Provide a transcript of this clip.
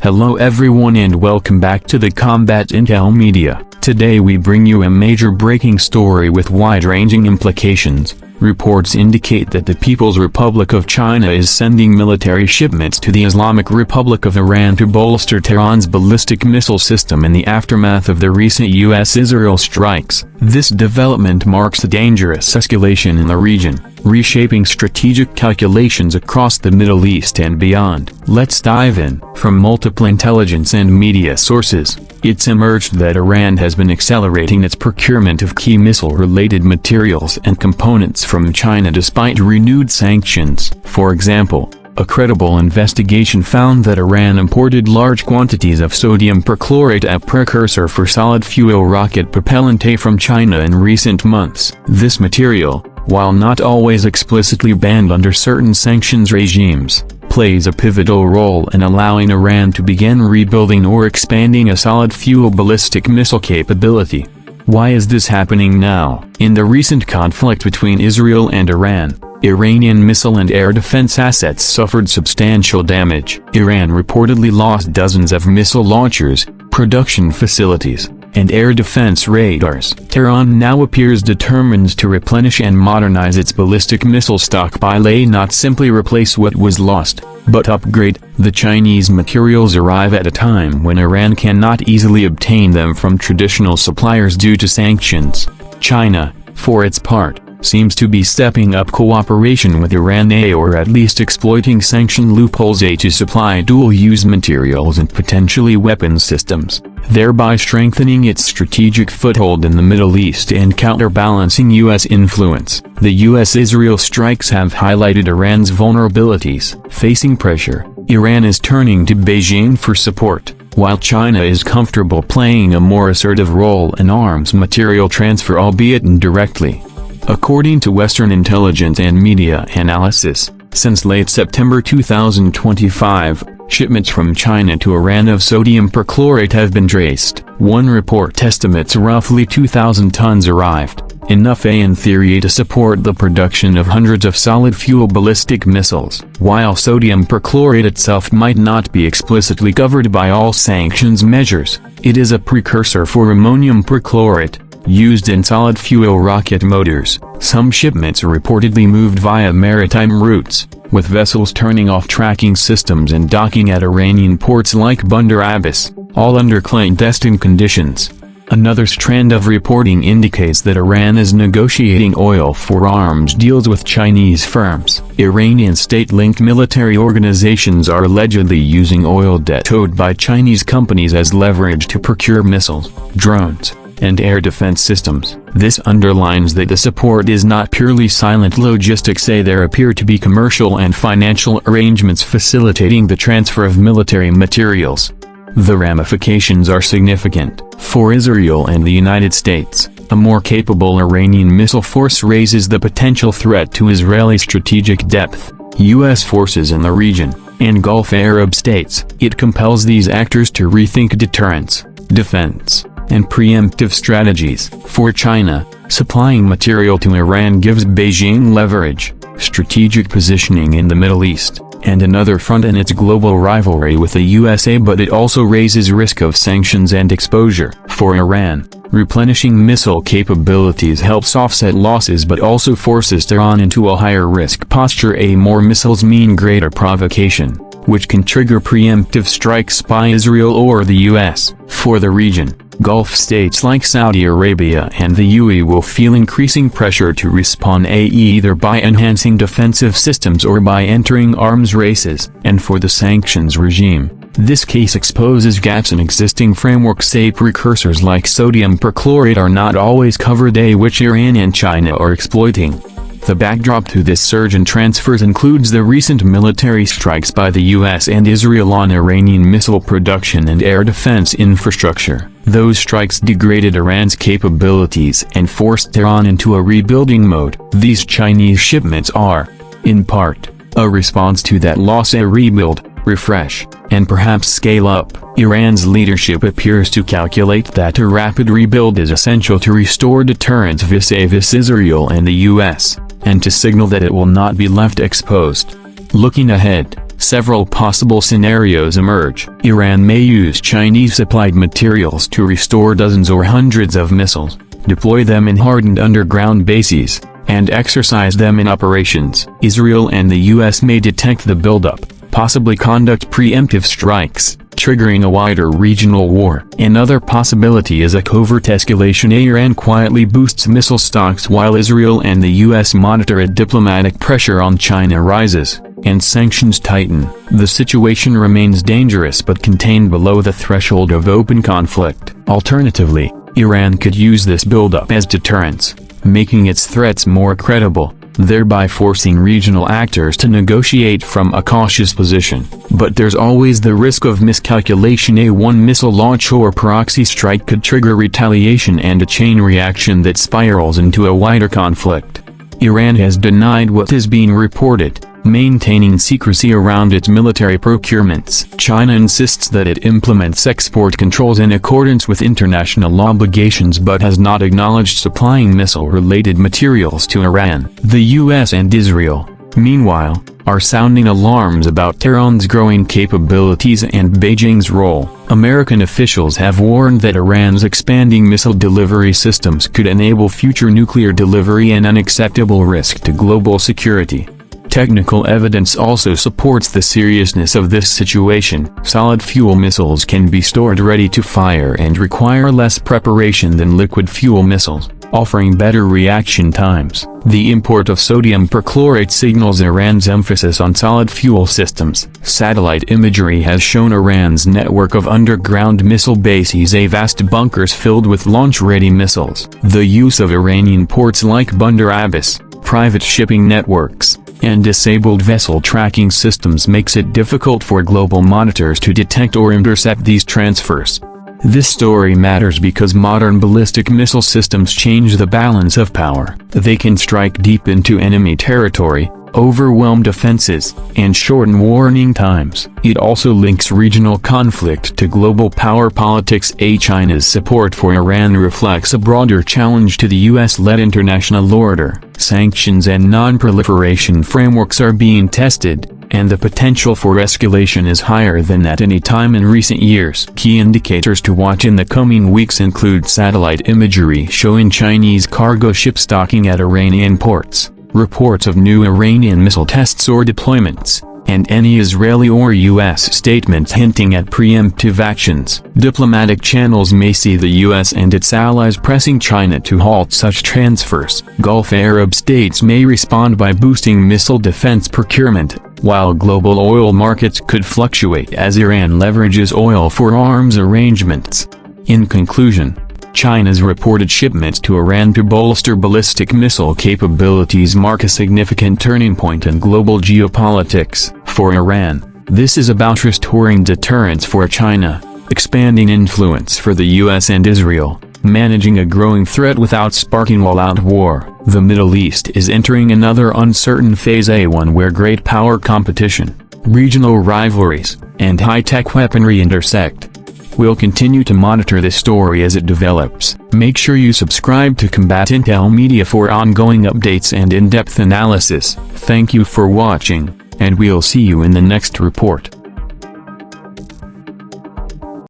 Hello everyone and welcome back to the Combat Intel Media. Today we bring you a major breaking story with wide-ranging implications. Reports indicate that the People's Republic of China is sending military shipments to the Islamic Republic of Iran to bolster Tehran's ballistic missile system in the aftermath of the recent US-Israel strikes. This development marks a dangerous escalation in the region, reshaping strategic calculations across the Middle East and beyond. Let's dive in. From multiple intelligence and media sources, it's emerged that Iran has been accelerating its procurement of key missile-related materials and components from China despite renewed sanctions. For example, a credible investigation found that Iran imported large quantities of sodium perchlorate, a precursor for solid-fuel rocket propellant, from China in recent months. This material, while not always explicitly banned under certain sanctions regimes, plays a pivotal role in allowing Iran to begin rebuilding or expanding a solid-fuel ballistic missile capability. Why is this happening now? In the recent conflict between Israel and Iran, Iranian missile and air defense assets suffered substantial damage. Iran reportedly lost dozens of missile launchers, production facilities, and air defense radars. Tehran now appears determined to replenish and modernize its ballistic missile stockpile, not simply replace what was lost, but upgrade. The Chinese materials arrive at a time when Iran cannot easily obtain them from traditional suppliers due to sanctions. China, for its part, seems to be stepping up cooperation with Iran, or at least exploiting sanction loopholes to supply dual-use materials and potentially weapons systems, thereby strengthening its strategic foothold in the Middle East and counterbalancing U.S. influence. The US-Israel strikes have highlighted Iran's vulnerabilities. Facing pressure, Iran is turning to Beijing for support, while China is comfortable playing a more assertive role in arms material transfer, albeit indirectly. According to Western intelligence and media analysis, since late September 2025, shipments from China to Iran of sodium perchlorate have been traced. One report estimates roughly 2,000 tons arrived, enough in theory to support the production of hundreds of solid-fuel ballistic missiles. While sodium perchlorate itself might not be explicitly covered by all sanctions measures, it is a precursor for ammonium perchlorate, used in solid-fuel rocket motors. Some shipments reportedly moved via maritime routes, with vessels turning off tracking systems and docking at Iranian ports like Bandar Abbas, all under clandestine conditions. Another strand of reporting indicates that Iran is negotiating oil for arms deals with Chinese firms. Iranian state-linked military organizations are allegedly using oil debt owed by Chinese companies as leverage to procure missiles, drones, and air defense systems. This underlines that the support is not purely silent logistics. There appear to be commercial and financial arrangements facilitating the transfer of military materials. The ramifications are significant. For Israel and the United States, a more capable Iranian missile force raises the potential threat to Israeli strategic depth, U.S. forces in the region, and Gulf Arab states. It compels these actors to rethink deterrence, defense, and preemptive strategies. For China, supplying material to Iran gives Beijing leverage, strategic positioning in the Middle East, and another front in its global rivalry with the USA, but it also raises risk of sanctions and exposure. For Iran, replenishing missile capabilities helps offset losses but also forces Tehran into a higher risk posture. More missiles mean greater provocation, which can trigger preemptive strikes by Israel or the US. For the region, Gulf states like Saudi Arabia and the UAE will feel increasing pressure to respond, either by enhancing defensive systems or by entering arms races. And for the sanctions regime, this case exposes gaps in existing frameworks. Precursors like sodium perchlorate are not always covered, which Iran and China are exploiting. The backdrop to this surge in transfers includes the recent military strikes by the US and Israel on Iranian missile production and air defense infrastructure. Those strikes degraded Iran's capabilities and forced Tehran into a rebuilding mode. These Chinese shipments are, in part, a response to that loss. A rebuild, refresh, and perhaps scale up. Iran's leadership appears to calculate that a rapid rebuild is essential to restore deterrence vis-a-vis Israel and the US. and to signal that it will not be left exposed. Looking ahead, several possible scenarios emerge. Iran may use Chinese-supplied materials to restore dozens or hundreds of missiles, deploy them in hardened underground bases, and exercise them in operations. Israel and the U.S. may detect the buildup, possibly conduct preemptive strikes, triggering a wider regional war. Another possibility is a covert escalation. Iran quietly boosts missile stocks while Israel and the U.S. monitor it. Diplomatic pressure on China rises, and sanctions tighten. The situation remains dangerous but contained below the threshold of open conflict. Alternatively, Iran could use this buildup as deterrence, making its threats more credible, thereby forcing regional actors to negotiate from a cautious position. But there's always the risk of miscalculation. A one missile launch or proxy strike could trigger retaliation and a chain reaction that spirals into a wider conflict. Iran has denied what is being reported, maintaining secrecy around its military procurements. China insists that it implements export controls in accordance with international obligations but has not acknowledged supplying missile-related materials to Iran. The US and Israel, meanwhile, are sounding alarms about Tehran's growing capabilities and Beijing's role. American officials have warned that Iran's expanding missile delivery systems could enable future nuclear delivery, an unacceptable risk to global security. Technical evidence also supports the seriousness of this situation. Solid fuel missiles can be stored ready to fire and require less preparation than liquid fuel missiles, offering better reaction times. The import of sodium perchlorate signals Iran's emphasis on solid fuel systems. Satellite imagery has shown Iran's network of underground missile bases, a vast bunkers filled with launch-ready missiles. The use of Iranian ports like Bandar Abbas, private shipping networks, and disabled vessel tracking systems makes it difficult for global monitors to detect or intercept these transfers. This story matters because modern ballistic missile systems change the balance of power. They can strike deep into enemy territory, overwhelm defenses, and shorten warning times. It also links regional conflict to global power politics. China's support for Iran reflects a broader challenge to the US-led international order. Sanctions and non-proliferation frameworks are being tested, and the potential for escalation is higher than at any time in recent years. Key indicators to watch in the coming weeks include satellite imagery showing Chinese cargo ships docking at Iranian ports, reports of new Iranian missile tests or deployments, and any Israeli or U.S. statements hinting at preemptive actions. Diplomatic channels may see the U.S. and its allies pressing China to halt such transfers. Gulf Arab states may respond by boosting missile defense procurement, while global oil markets could fluctuate as Iran leverages oil for arms arrangements. In conclusion, China's reported shipments to Iran to bolster ballistic missile capabilities mark a significant turning point in global geopolitics. For Iran, this is about restoring deterrence for China, expanding influence for the US and Israel, managing a growing threat without sparking all-out war. The Middle East is entering another uncertain phase, one where great power competition, regional rivalries, and high-tech weaponry intersect. We'll continue to monitor this story as it develops. Make sure you subscribe to Combat Intel Media for ongoing updates and in-depth analysis. Thank you for watching, and we'll see you in the next report.